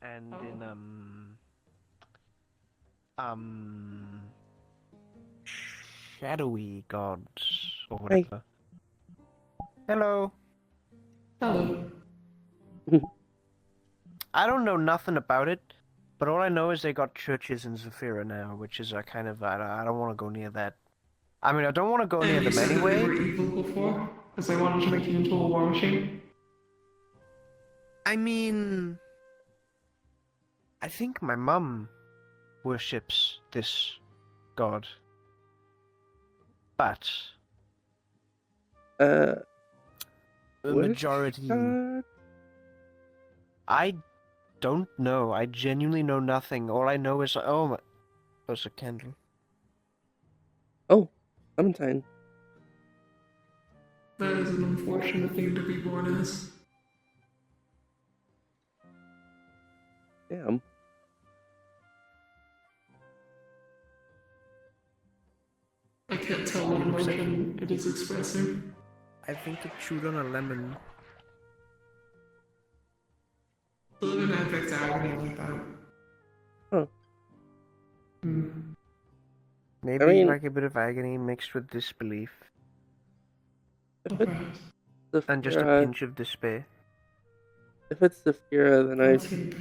And in um shadowy gods or Hey. whatever. Hello. Hello. I don't know nothing about it, but all I know is they got churches in Zafira now, which is a kind of I don't want to go near that. I mean, I don't want to go near And you them said that you anyway. were evil before? Because they wanted to make you into a war machine? I mean, I think my mum worships this god, but the Which majority. god? I don't know. I genuinely know nothing. All I know is oh my. There's a candle. Oh, Clementine. That is an unfortunate thing to be born as. Damn. I can't tell what emotion it is expressing. I think it chewed on a lemon. The living affects agony like that. Huh. Maybe I mean, like a bit of agony mixed with disbelief. if it's And just a Zafira, pinch of despair. if it's Zafira, then I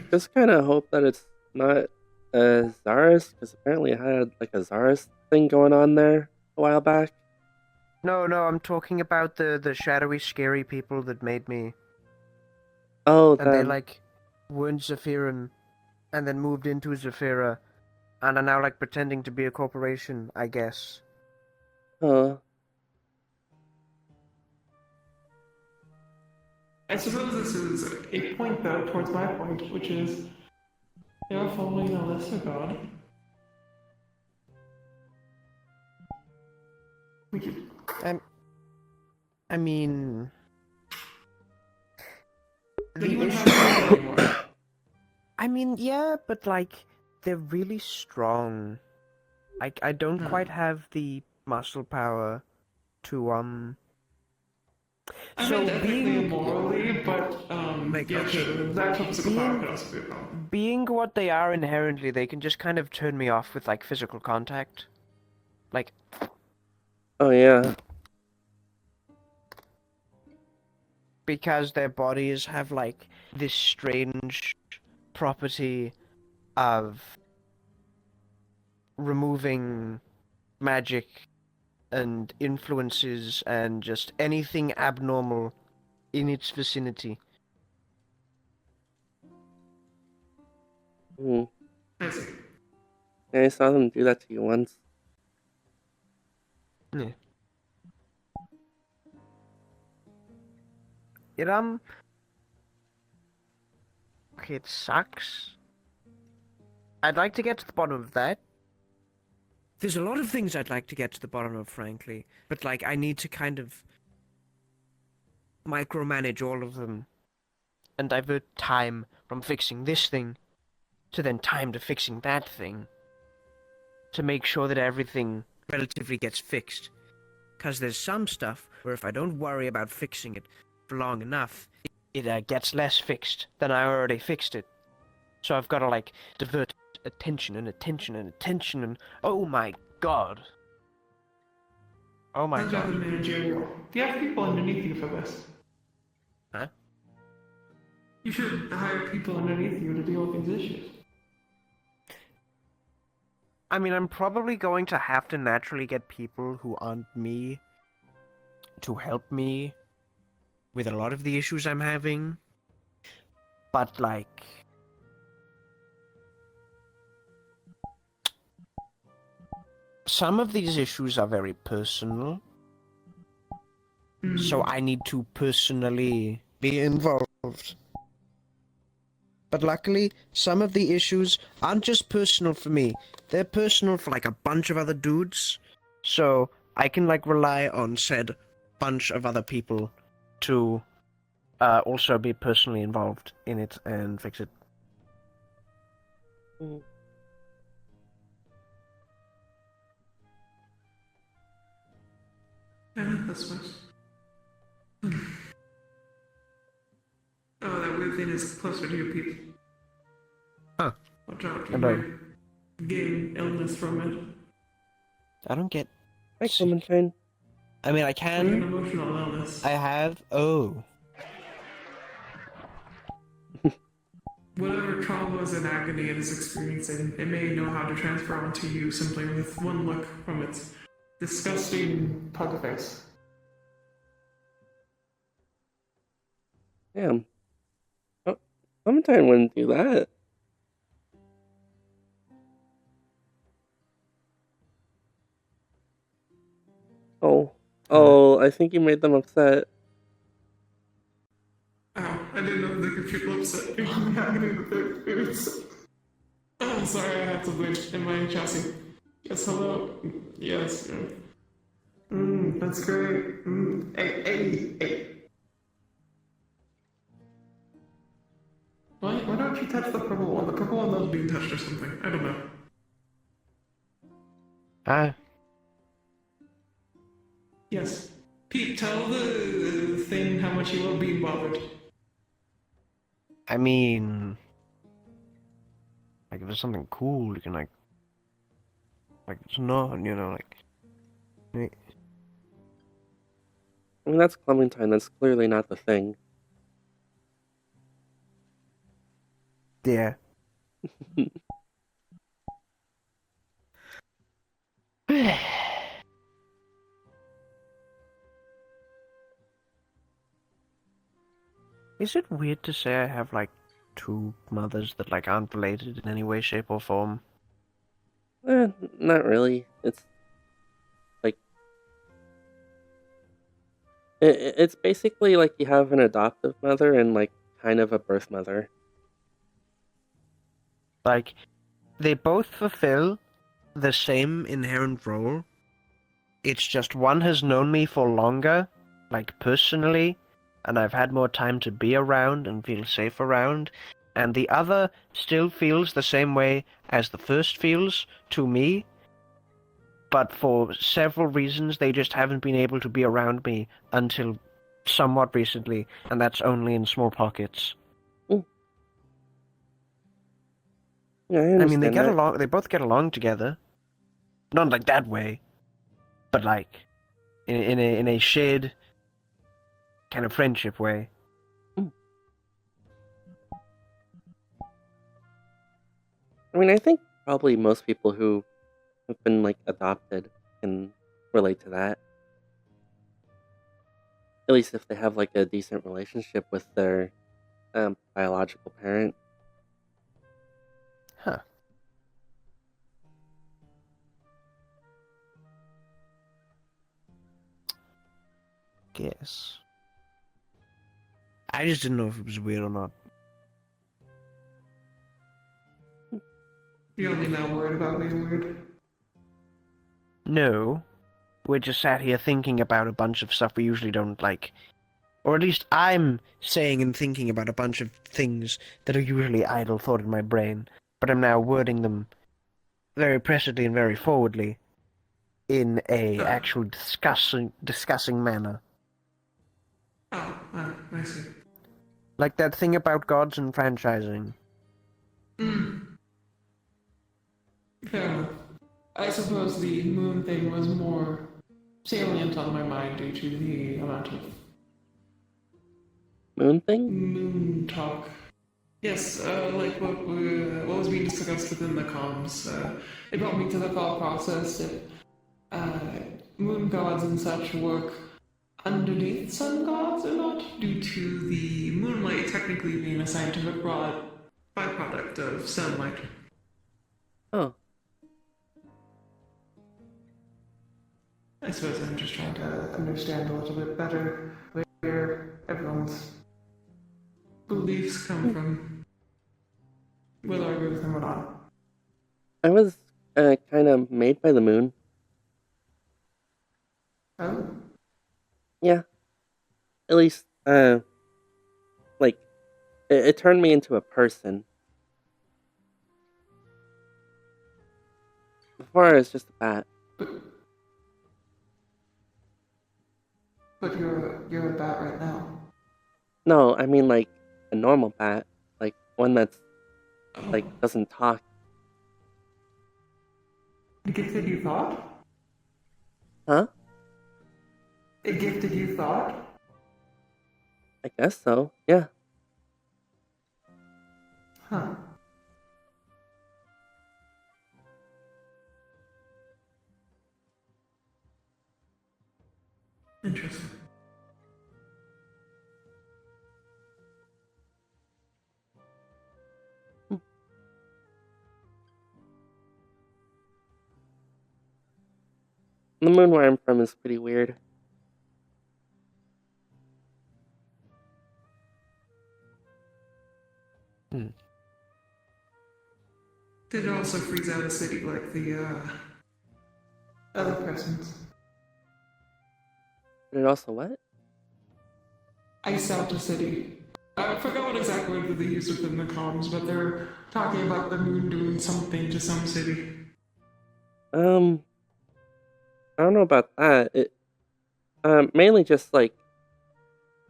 just kind of hope that it's not Zaris, because apparently it had like a Zaris thing going on there a while back. No, I'm talking about the shadowy, scary people that made me. Oh, And they them. like weren't Zephyran, and then moved into Zafira, and are now like pretending to be a corporation, I guess. Huh. I suppose this is a point, though, towards my point, which is they are following a lesser god. We could. I mean, Then you the wouldn't issue. have to anymore. I mean, yeah, but like they're really strong. I don't quite have the muscle power to I So meant ethically being and morally, but like yeah, okay, sure, that physical power could also be a problem. being what they are inherently, they can just kind of turn me off with like physical contact. Like Oh, yeah. because their bodies have like this strange property of removing magic and influences and just anything abnormal in its vicinity. Hmm. I see. Yeah, I saw them do that to you once. Yeah. It okay, it sucks. I'd like to get to the bottom of that. There's a lot of things I'd like to get to the bottom of, frankly, but like I need to kind of micromanage all of them and divert time from fixing this thing to then time to fixing that thing to make sure that everything relatively gets fixed. Because there's some stuff where if I don't worry about fixing it for long enough, it gets less fixed than I already fixed it. So I've got to like divert attention and attention and attention and oh my god. Oh my How's job god. in managerial? Do you have people underneath you for this? Huh? You should hire people underneath you to deal with these issues. I mean, I'm probably going to have to naturally get people who aren't me to help me with a lot of the issues I'm having. But, like, some of these issues are very personal. So I need to personally be involved. But luckily, some of the issues aren't just personal for me. They're personal for like a bunch of other dudes. So I can like rely on said bunch of other people to also be personally involved in it and fix it. Hmm. Yeah, that's nice. everything is closer to your peak. Huh. Watch out, you Hello. might gain illness from it. I don't get. Hi, Clementine. I mean, I Like can. an emotional illness. I have. Oh. Whatever traumas and agony it is experiencing, it may know how to transfer onto you simply with one look from its disgusting pug face. Damn. Oh, Clementine wouldn't do that. Oh, I think you made them upset. Ow, I didn't know they could feel upset beyond the agony that they're experiencing. Oh, sorry, I have to glitch in my chassis. Yes, hello. Yes. That's great. Hey. Why don't you touch the purple one? The purple one loves being touched or something. I don't know. Ah. Yes. Pete, tell the thing how much you love being bothered. I mean, like if there's something cool, you can like it's not, like. I mean, that's Clementine. That's clearly not the thing. Yeah. Is it weird to say I have like two mothers that like aren't related in any way, shape, or form? Not really. It's like it's basically like you have an adoptive mother and like kind of a birth mother. Like, they both fulfill the same inherent role. It's just one has known me for longer, like personally, and I've had more time to be around and feel safe around, and the other still feels the same way as the first feels to me, but for several reasons they just haven't been able to be around me until somewhat recently, and that's only in small pockets. Yeah, I I mean, they understand get that. along. They both get along together, not like that way, but like in a shared kind of friendship way. I mean, I think probably most people who have been like adopted can relate to that. At least if they have like a decent relationship with their biological parent. Huh. Guess. I just didn't know if it was weird or not. You're only now worried about being weird. No, we're just sat here thinking about a bunch of stuff we usually don't like. Or at least I'm saying and thinking about a bunch of things that are usually idle thought in my brain, but I'm now wording them very presently and very forwardly in a actual discussing manner. I see. Like that thing about gods and franchising. Fair enough. I suppose the moon thing was more salient on my mind due to the amount of Moon thing? moon talk. Yes, like what was being discussed within the comms. It brought me to the thought process that moon gods and such work underneath sun gods or not, due to the moonlight technically being a scientific byproduct of sunlight. Oh, I suppose I'm just trying to understand a little bit better where everyone's beliefs come from, whether I agree with them or not. I was kind of made by the moon. Oh? Yeah. At least, like, it turned me into a person. Before I was just a bat. But you're a bat right now. No, I mean like a normal bat, like one that's Oh, like doesn't talk. it gifted you thought? Huh? It gifted you thought? I guess so. Yeah. Huh. Interesting. The moon where I'm from is pretty weird. Hmm. Did it also freeze out a city like the other presents? But it also what? Ice out a city. I forgot what exact word that they used within the comms, but they're talking about the moon doing something to some city. I don't know about that. It mainly just like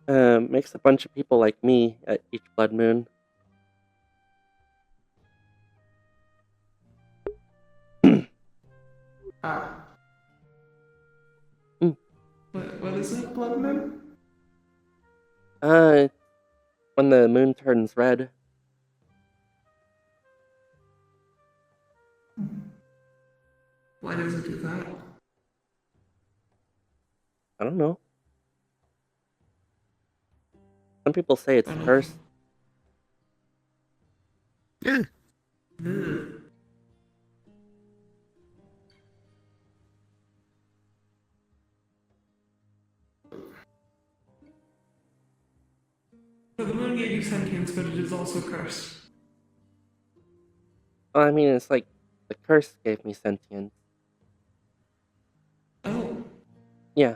makes a bunch of people like me at each blood moon. Ah. Mm. What is it, Blood Moon? Uh, when the moon turns red. Why does it do that? I don't know. Some people say it's I don't cursed. Yeah. know. So the moon gave you sentience, but it is also cursed. Well, I mean, it's like the curse gave me sentience. Oh. Yeah.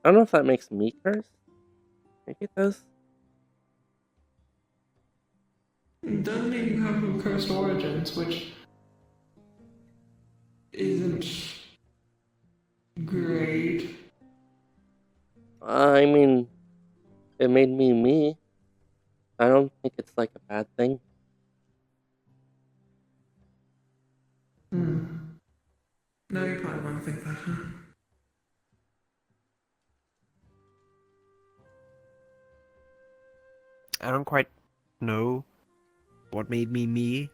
I don't know if that makes me cursed. Maybe it does. It does mean you have some cursed origins, which isn't great. I mean, it made me me. I don't think it's like a bad thing. Hmm. No, you probably want to think that, huh? I don't quite know what made me me,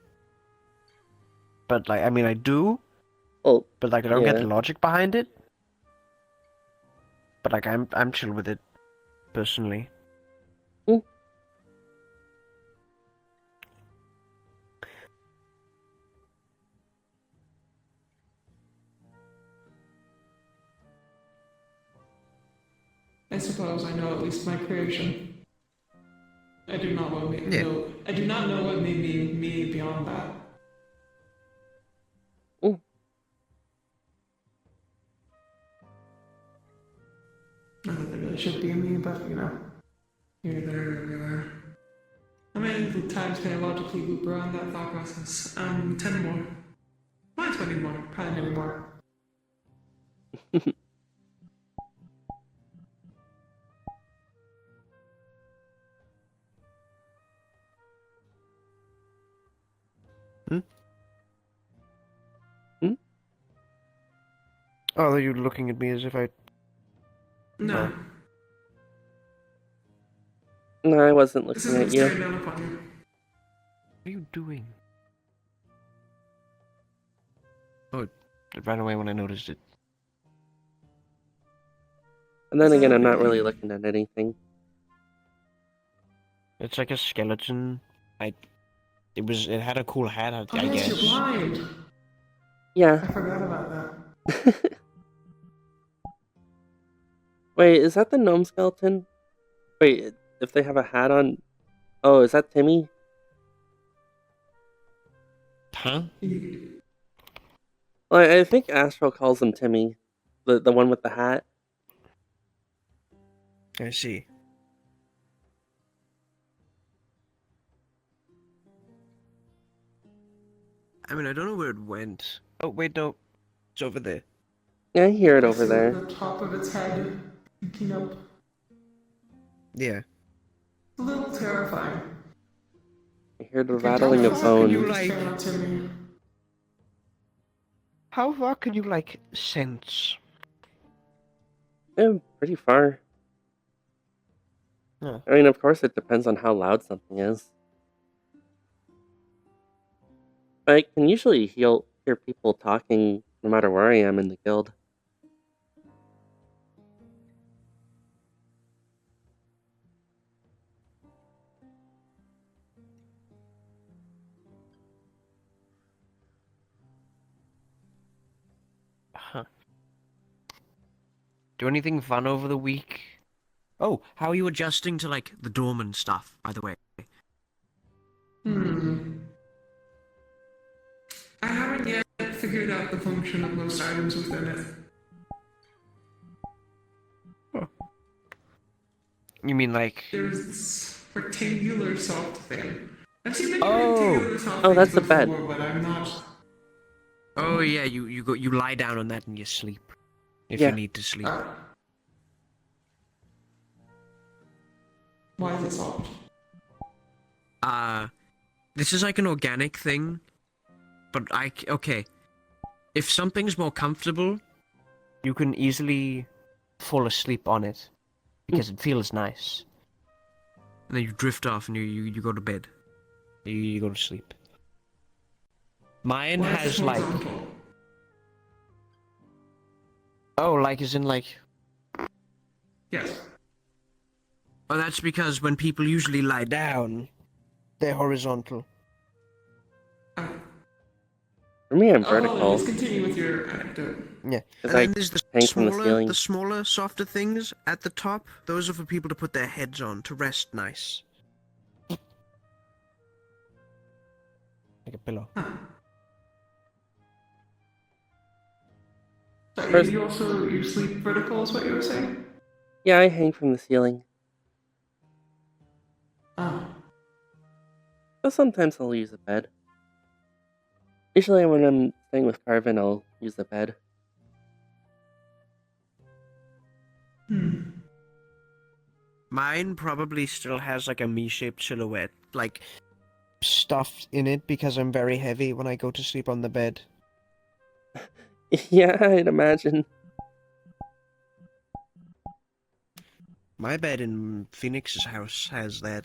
but like, I mean, I do, Well, but like, I don't get the yeah. logic behind it. But like, I'm chill with it, personally. Hmm. I suppose I know at least my creation. I do not know Yeah. I do not know what made me me beyond that. Hmm. Not that there really should be a me, but you know, here, there, everywhere. How many times can I logically loop around that thought process? 10 more. Not 20 more, probably many more. Hmm? Hmm? Oh, you're looking at me as if I. No, Oh. No, I wasn't this looking isn't at you. staring down upon you. What are you doing? Oh, it ran away when I noticed it. And then Is again, that I'm not really- really looking at anything. It's like a skeleton. It had a cool hat, Oh, I yes, guess. you're blind. I Yeah. forgot about that. Wait, is that the gnome skeleton? Wait, if they have a hat on. Oh, is that Timmy? Huh? Well, I think Astro calls him Timmy. The one with the hat. I see. I mean, I don't know where it went. Oh, wait, no. It's over there. Yeah, I hear it I over see like there. the top of its head peeking up. Yeah. A little terrifying. I hear the I can How tell rattling that of far something can you bones. is like? coming up to me. How far can you like sense? Yeah, pretty far. Huh. I mean, of course, it depends on how loud something is. I can usually hear people talking no matter where I am in the guild. Huh. Do anything fun over the week? Oh, how are you adjusting to like the dormant stuff? By the way. Hmm. I haven't yet figured out the function of most items within it. You mean like? There's this rectangular soft thing. I've seen many Oh. rectangular soft Oh, things that's a bed. before, but I'm not. Oh yeah, you lie down on that and you sleep if you Yeah. need to sleep. Uh, why is it soft? Uh, this is like an organic thing, but okay. If something's more comfortable, you can easily fall asleep on it because it feels nice. And then you drift off and you go to bed. You go to sleep. Mine Why is has it like horizontal? like as in like Yes. oh that's because when people usually lie down, they're horizontal. Uh, For me, I'm oh, well, vertical just continue with your anecdote. Yeah. because And I then there's hang from the ceiling. the smaller, softer things at the top. Those are for people to put their heads on to rest nice. Like a pillow. So First, you sleep vertical is what you were saying? yeah, I hang from the ceiling. Oh. But sometimes I'll use a bed. Usually, when I'm staying with Carvin, I'll use a bed. Hmm. Mine probably still has like a me-shaped silhouette, like stuffed in it because I'm very heavy when I go to sleep on the bed. Yeah, I'd imagine. My bed in Phoenix's house has that.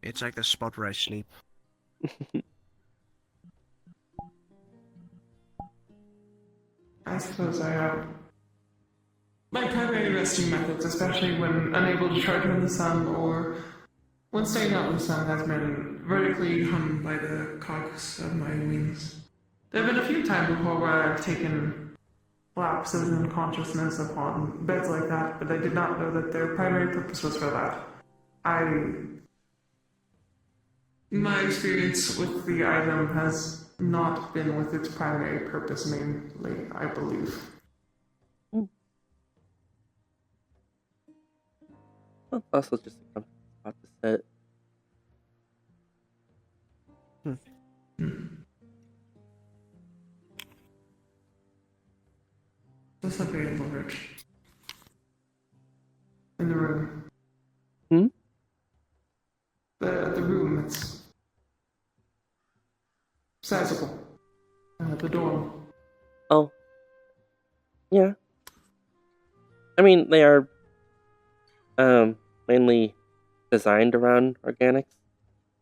It's like the spot where I sleep. I suppose I have. My primary resting methods, especially when unable to charge in the sun or when staying out in the sun, has been vertically hung by the cogs of my wings. There have been a few times before where I've taken lapses in consciousness upon beds like that, but I did not know that their primary purpose was for that. My experience with the item has not been with its primary purpose mainly, I believe. Well, it's also just a comfortable spot to sit. Just available, Rich. In the room. Hmm? The room, it's sizable. The dorm. Oh, yeah. I mean, they are mainly designed around organics,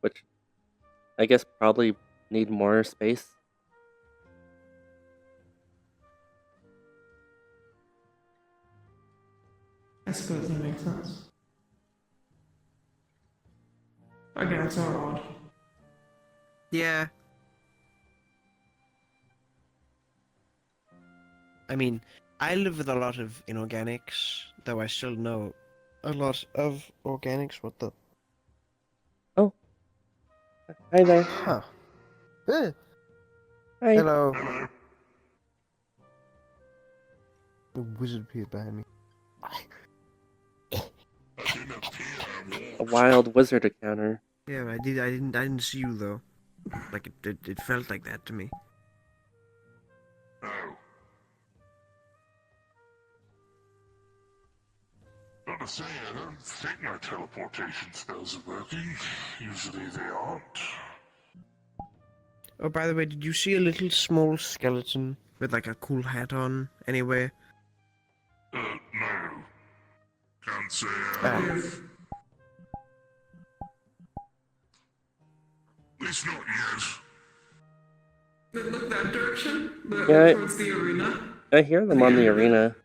which I guess probably need more space. I suppose that makes sense. Again, it's not odd. Yeah. I mean, I live with a lot of inorganics, though I still know a lot of organics. What the? Oh, hi there. Huh. Eh. Hi. Hello. The wizard appeared behind me. A wild wizard encounter. Yeah, I didn't see you though. Like it felt like that to me. Oh. Gotta say, I don't think my teleportation spells are working. Usually they aren't. Oh, by the way, did you see a little small skeleton with like a cool hat on anywhere? No. Can't say Ah. Yes. At least not yet. Look that direction? Yeah, Towards the arena? I hear them on the arena.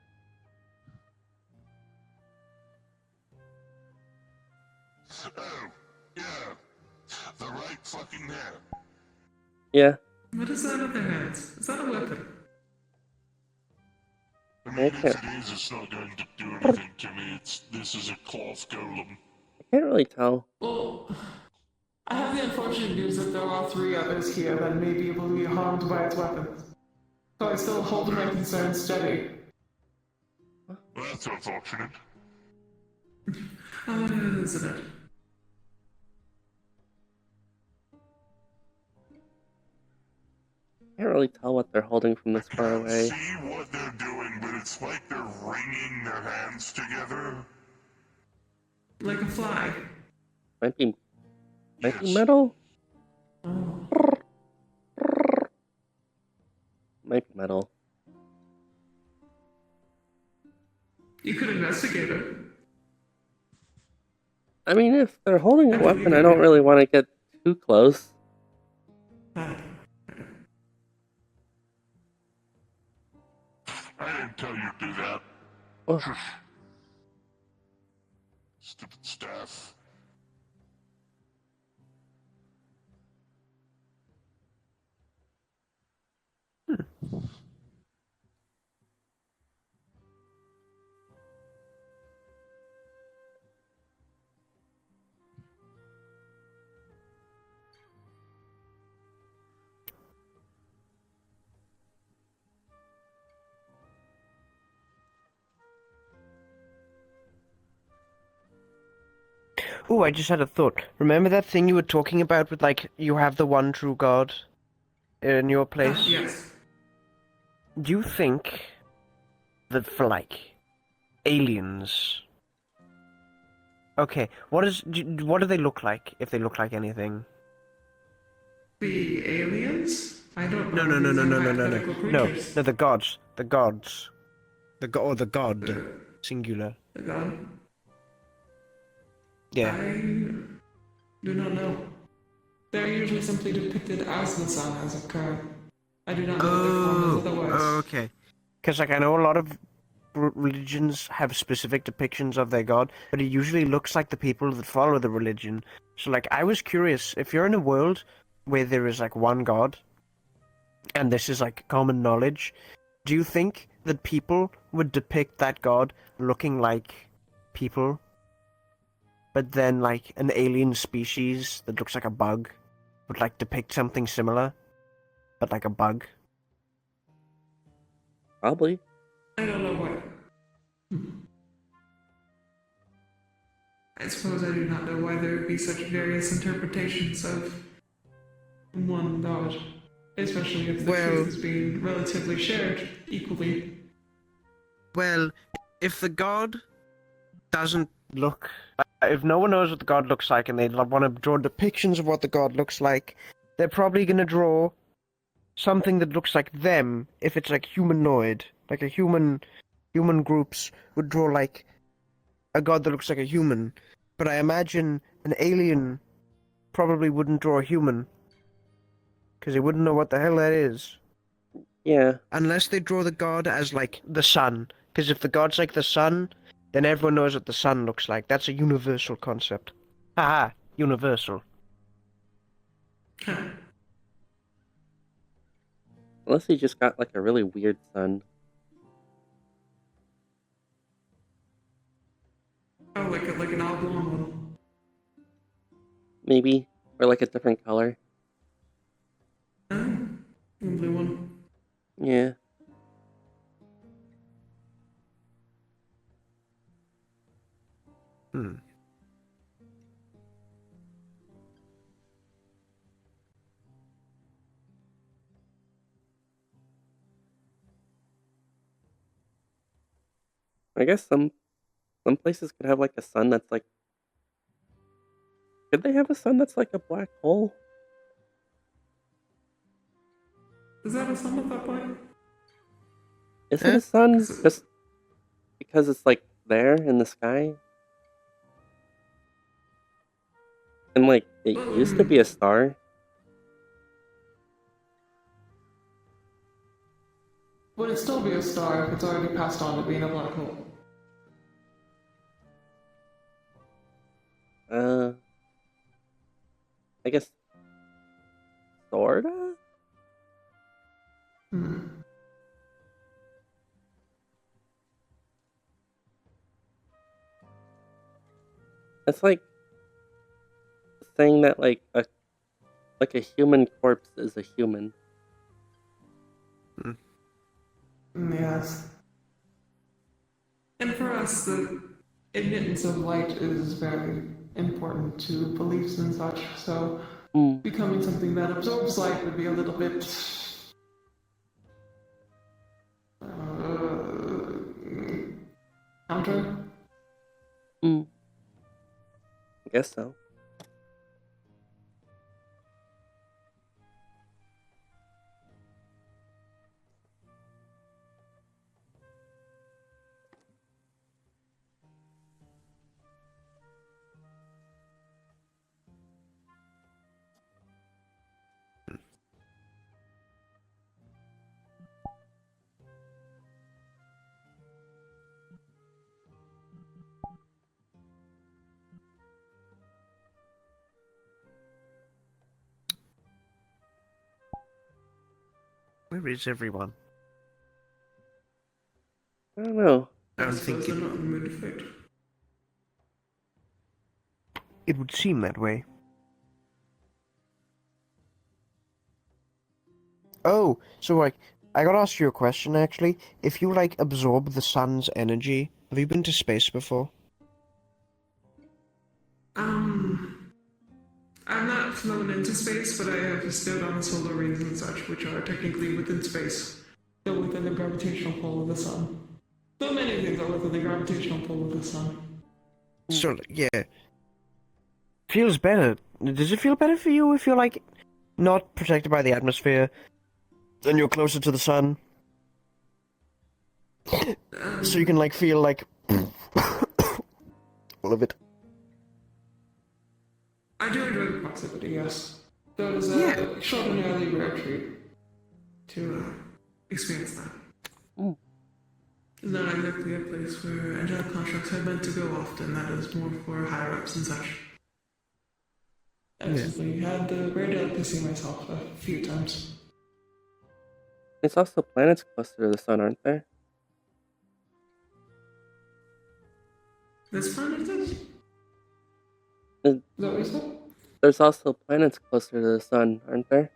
Oh, yeah. The right fucking there. Yeah, What is that in their hands? Is that a weapon? I I mean, can't, if it is, it's not going to do anything to me. This is a cloth golem. I can't really tell. Well, I have the unfortunate news that there are 3 others here that may be able to be harmed by its weapons. So I still hold my concerns steady. That's unfortunate. Isn't it? I can't really tell what they're holding from this far Can't away. see what they're doing, but it's like they're wringing their hands together. Like a fly. Might be Yes. metal? Oh. Might be metal. You could investigate it. I mean, if they're holding a I believe weapon, I you. don't really want to get too close. Ah. I didn't tell you to do that. Oh, Stupid staff. Oh, I just had a thought. Remember that thing you were talking about with like you have the one true God in your place? Yes. Do you think that for like aliens? Okay, what do they look like if they look like anything? The aliens? I don't know. No, no, no, These no, are no, no, no, no, hypothetical no, creatures. no. The gods, or the god, singular. The god. Yeah. I do not know. They're usually simply depicted as the sun, as a god. I do not know what their form is otherwise. Okay. Because like I know a lot of religions have specific depictions of their god, but it usually looks like the people that follow the religion. So like I was curious, if you're in a world where there is like one god, and this is like common knowledge, do you think that people would depict that god looking like people, but then like an alien species that looks like a bug would like depict something similar, but like a bug? probably. I don't know what. I suppose I do not know why there would be such various interpretations of one god, especially if the Well- truth is being relatively shared equally. Well, if the god doesn't look... If no one knows what the god looks like and they want to draw depictions of what the god looks like, they're probably going to draw something that looks like them if it's like humanoid. Like a human groups would draw like a god that looks like a human. But I imagine an alien probably wouldn't draw a human. Because they wouldn't know what the hell that is. Yeah, Unless they draw the god as like the sun. Because if the god's like the sun, then everyone knows what the sun looks like. That's a universal concept. Haha, universal. unless he just got like a really weird sun. Oh, like an oblong one. Maybe. Or like a different color. Oh, a blue one. Yeah. Hmm. I guess some places could have like a sun that's like. Could they have a sun that's like a black hole? Is that a sun at that point? Is it Eh? a sun? 'Cause it- Just because it's like there in the sky? And like it Well, used to be a star? would it still be a star if it's already passed on to being a black hole? I guess sorta? Hmm. It's like saying that like a human corpse is a human. Yes. And for us, the admittance of light is very important to beliefs and such, so Hmm. becoming something that absorbs light would be a little bit. Counter? Hmm. I guess so. Where is everyone? I don't know. I I don't suppose think they're not in the mood to fight. it would seem that way. Oh, so like, I gotta ask you a question actually. If you like absorb the sun's energy, have you been to space before? I've not flown into space, but I have stood on solar rings and such, which are technically within space, though within the gravitational pull of the sun. So many things are within the gravitational pull of the sun. So yeah, feels better. Does it feel better for you if you're like not protected by the atmosphere, and you're closer to the sun, so you can like feel like all of it? I do enjoy the proximity, yes. Though it is Yeah. a extraordinarily rare treat to experience that. Mm. It's not exactly a place where angelic constructs are meant to go often. That is more for higher ups and such. I've simply had the rare delicacy myself a few times. There's also planets closer to the sun, aren't there? This planet is? Uh, Is that what you said? There's also planets closer to the sun, aren't there?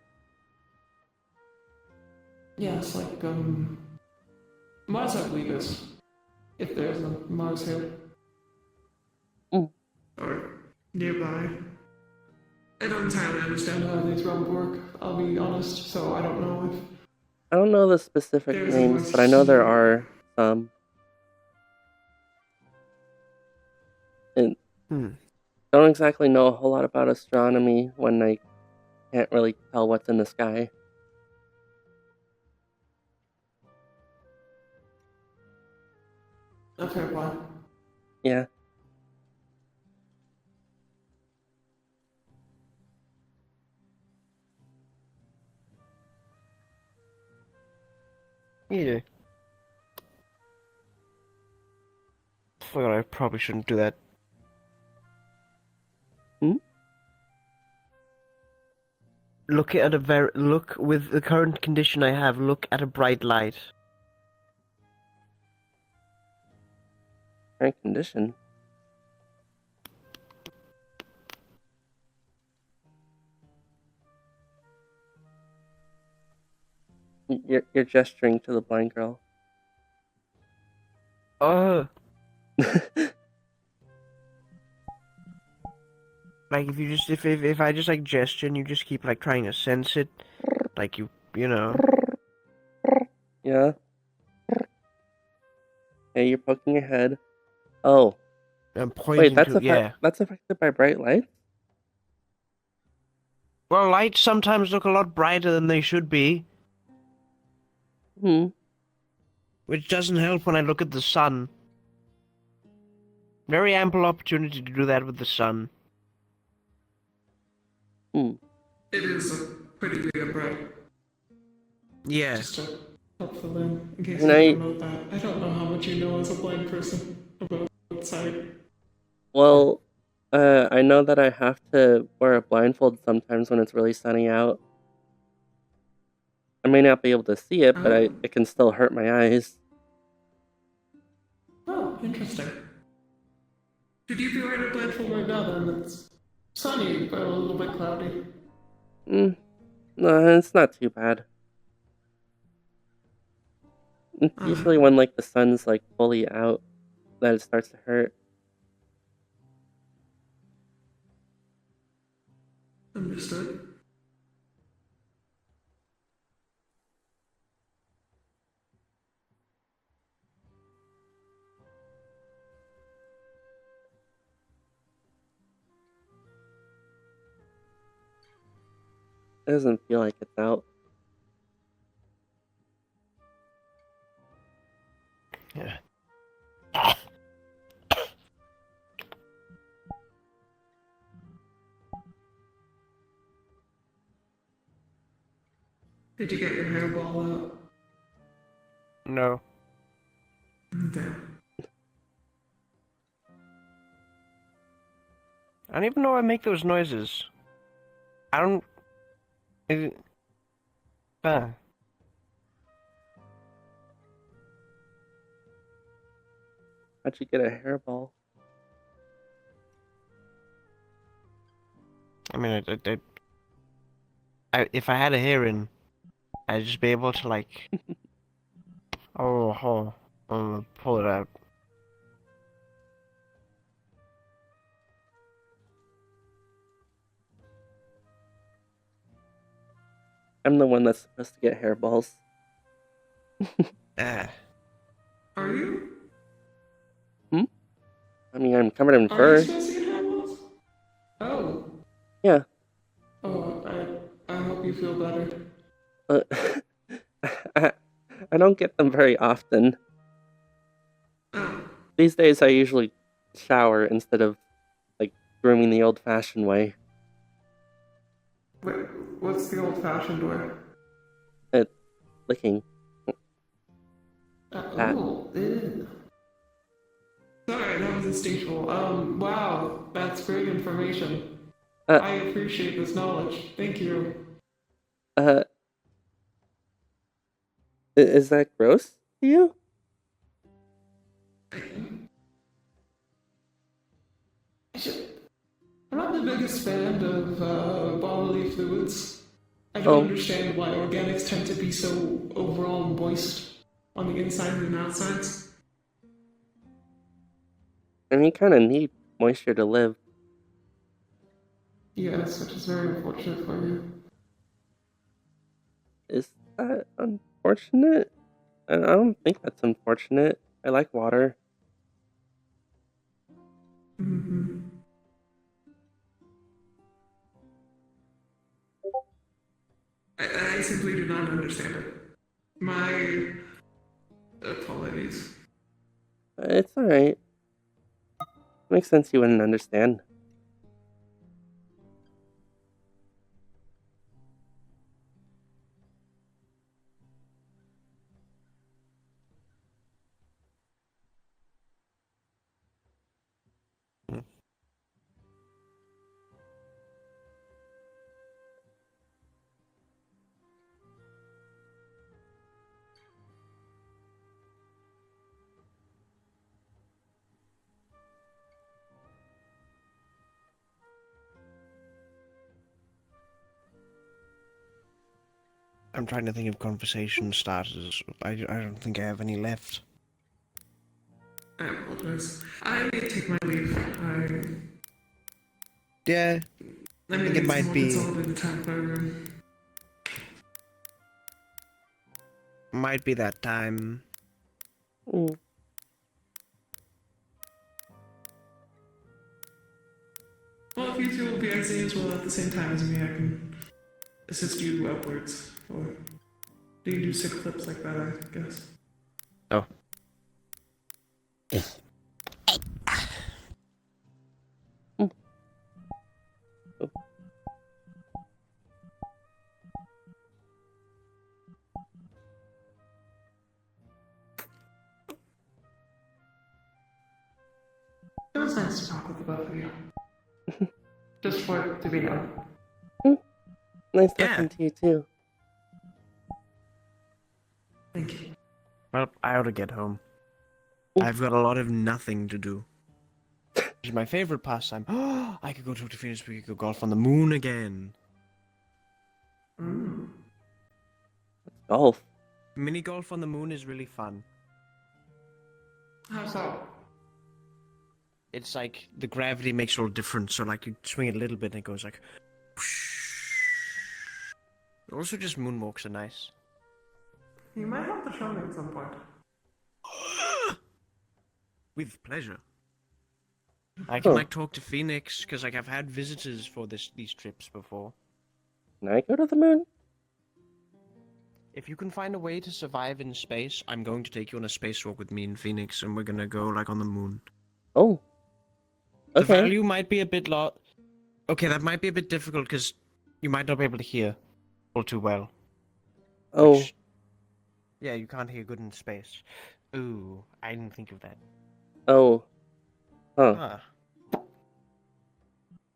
Yes, like, Mars, I believe, is. If there's a Mars here. Mm. Or nearby. I don't entirely understand how these realms work, I'll be honest, so I don't know if. I don't know the specific There's a names, voice but I know there here. are some. And Hmm. don't exactly know a whole lot about astronomy when I can't really tell what's in the sky. A fair point. Yeah. Yeah. Forgot I probably shouldn't do that. Hmm? Look with the current condition I have. Look at a bright light. Current condition. You're gesturing to the blind girl. Like if you just if I just like gesture and you just keep like trying to sense it, like you know. Yeah. Okay, you're poking your head. Oh, I'm wait, pointing that's to, yeah. that's affected by bright lights? Well, lights sometimes look a lot brighter than they should be, Hmm. which doesn't help when I look at the sun. Very ample opportunity to do that with the sun. Hmm. It is a pretty big bright. Yeah. Just to help fill in case And you I, don't know that. I don't know how much you know as a blind person about sight. well, I know that I have to wear a blindfold sometimes when it's really sunny out. I may not be able to see it, but Oh. it can still hurt my eyes. Oh, interesting. Should you be wearing a blindfold right now then? It's sunny, but a little bit cloudy. No, it's not too bad. It's usually when like the sun's like fully out that it starts to hurt. Understood. It doesn't feel like it's out. Yeah. Did you get your hairball out? No. Damn. I don't even know why I make those noises. I don't... Ah. How'd you get a hairball? I mean, if I had a hearing, I'd just be able to, like... pull it out. I'm the one that's supposed to get hairballs. Ah. Are you? I mean, I'm covered in Are you fur. supposed to get hairballs? Oh. Yeah. Oh, I hope you feel better. Uh, I don't get them very often. Oh. These days, I usually shower instead of like grooming the old-fashioned way. Wait, what's the old-fashioned way? Licking. That. Oh, ew. Sorry, that was instinctual. Wow, that's great information. Uh, I appreciate this knowledge. Thank you. Is that gross to you? I'm not the biggest fan of bodily fluids. I don't understand why organics tend to be so overall moist on the inside and outsides. And you kind of need moisture to live. Yes, which is very unfortunate for you. Is that unfortunate? I don't think that's unfortunate. I like water. Mm-hmm. I simply do not understand it. My apologies. It's alright. Makes sense you wouldn't understand. I'm trying to think of conversation starters. I don't think I have any left. I apologize. I may take my leave. Yeah, I mean, think it it's might more be- consolidated time for everyone. might be that time. Mm. Well, if you do BIC as well at the same time as me, I can assist you upwards. Or do you do 6 flips like that, I guess? Oh. It was nice to talk with the both of you. Just for it to be known. Nice Yeah. talking to you too. Thank you. Well, I ought to get home. I've got a lot of nothing to do. It's my favorite pastime. I could go talk to Phoenix, we could go golf on the moon again. Mm. Golf. Mini golf on the moon is really fun. How so? It's like the gravity makes all different, so like you swing it a little bit and it goes like whoosh. Also just moonwalks are nice. You might have to show me at some point. With pleasure. I can like talk to Phoenix because like I've had visitors for these trips before. Can I go to the moon? If you can find a way to survive in space, I'm going to take you on a spacewalk with me and Phoenix, and we're gonna go like on the moon. Oh. The Okay. value might be a bit Okay, that might be a bit difficult because you might not be able to hear all too well. Oh. Which- Yeah, you can't hear good in space. Ooh, I didn't think of that. Oh. Huh. Huh.